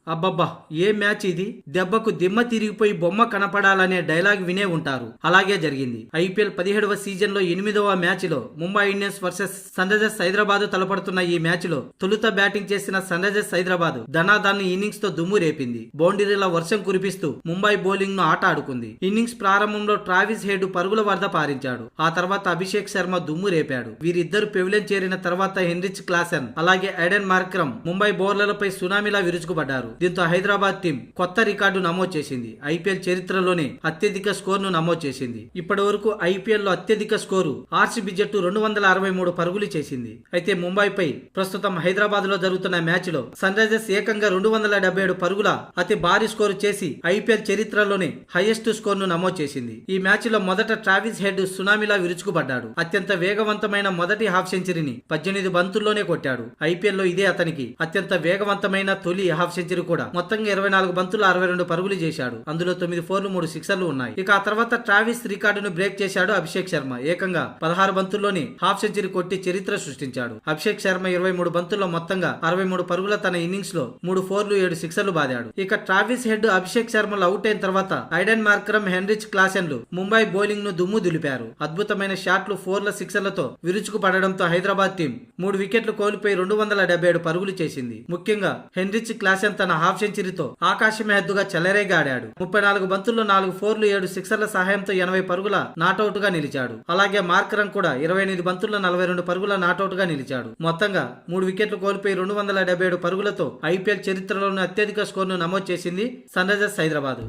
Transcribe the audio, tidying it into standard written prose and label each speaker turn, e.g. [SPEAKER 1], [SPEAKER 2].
[SPEAKER 1] అబ్బబ్బా ఏ మ్యాచ్ ఇది, దెబ్బకు దిమ్మ తిరిగిపోయి బొమ్మ కనపడాలనే డైలాగ్ వినే ఉంటారు. అలాగే జరిగింది. ఐపీఎల్ 17వ సీజన్ లో 8వ మ్యాచ్ లో Mumbai Indians versus Sunrisers Hyderabad తలపడుతున్న ఈ మ్యాచ్ లో తొలుత బ్యాటింగ్ చేసిన సన్ రైజర్స్ హైదరాబాద్ ధనాదాన్ని ఇన్నింగ్స్ తో దుమ్ము రేపింది. బౌండరీల వర్షం కురిపిస్తూ ముంబై బౌలింగ్ ను ఆట ఆడుకుంది. ఇన్నింగ్స్ ప్రారంభంలో ట్రావిస్ హెడ్ పరుగుల వరద పారించాడు. ఆ తర్వాత అభిషేక్ శర్మ దుమ్ము రేపాడు. వీరిద్దరు పెవిలియన్ చేరిన తర్వాత హెన్రిచ్ క్లాసెన్ అలాగే ఐడెన్ మార్క్రమ్ ముంబై బౌలర్లపై సునామీలా విరుచుకుపడ్డారు. దీంతో హైదరాబాద్ టీం కొత్త రికార్డు నమోదు చేసింది. ఐపీఎల్ చరిత్రలోనే అత్యధిక స్కోర్ ను నమోదు చేసింది. ఇప్పటి వరకు ఐపీఎల్ లో అత్యధిక స్కోరు ఆర్సీబీ జట్టు 263 పరుగులు చేసింది. అయితే ముంబైపై ప్రస్తుతం హైదరాబాద్ లో జరుగుతున్న మ్యాచ్ లో సన్ రైజర్స్ ఏకంగా 277 పరుగుల అతి భారీ స్కోరు చేసి ఐపీఎల్ చరిత్రలోనే హైయెస్ట్ స్కోర్ ను నమోదు చేసింది. ఈ మ్యాచ్ లో మొదట ట్రావిస్ హెడ్ సునామీలా విరుచుకుపడ్డాడు. అత్యంత వేగవంతమైన మొదటి హాఫ్ సెంచరీని 18 బంతుల్లోనే కొట్టాడు. ఐపీఎల్ లో ఇదే అతనికి అత్యంత వేగవంతమైన తొలి హాఫ్ సెంచరీ కూడా. మొత్తంగా 24 బంతులు 62 పరుగులు చేశాడు. అందులో 9 4లు 3 సిక్సర్లు ఉన్నాయి. ఇక ఆ తర్వాత ట్రావిస్ రికార్డును బ్రేక్ చేశాడు అభిషేక్ శర్మ. ఏకంగా 16 బంతుల్లోనే హాఫ్ సెంచరీ కొట్టి చరిత్ర సృష్టించాడు. అభిషేక్ శర్మ 23 బంతుల్లో మొత్తంగా 63 పరుగుల తన ఇన్నింగ్స్ లో 3 4లు 7 సిక్సర్లు బాదాడు. ఇక ట్రావిస్ హెడ్ అభిషేక్ శర్మలు అవుట్ అయిన తర్వాత ఐడెన్ మార్క్రమ్ హెన్రిచ్ క్లాసెన్లు ముంబై బౌలింగ్ ను దుమ్ము దులిపారు. అద్భుతమైన షాట్లు 4ల సిక్సర్లతో విరుచుకు పడడంతో హైదరాబాద్ టీం 3 వికెట్లు కోల్పోయి 277 పరుగులు చేసింది. ముఖ్యంగా హెన్రిచ్ క్లాసెన్ తన హాఫ్ సెంచరీతో ఆకాశమే హద్దుగా చెలరేగా ఆడాడు. 34 బంతుల్లో 4 4లు 7 సిక్సర్ల సహాయంతో 80 పరుగుల నాటౌట్ గా నిలిచాడు. అలాగే మార్కరం కూడా 28 బంతుల్లో 42 పరుగుల నాటౌట్ గా నిలిచాడు. మొత్తంగా 3 వికెట్లు కోల్పోయి 277 పరుగులతో ఐపీఎల్ చరిత్రలోని అత్యధిక స్కోర్ ను నమోదు చేసింది సన్ రైజర్స్ హైదరాబాద్.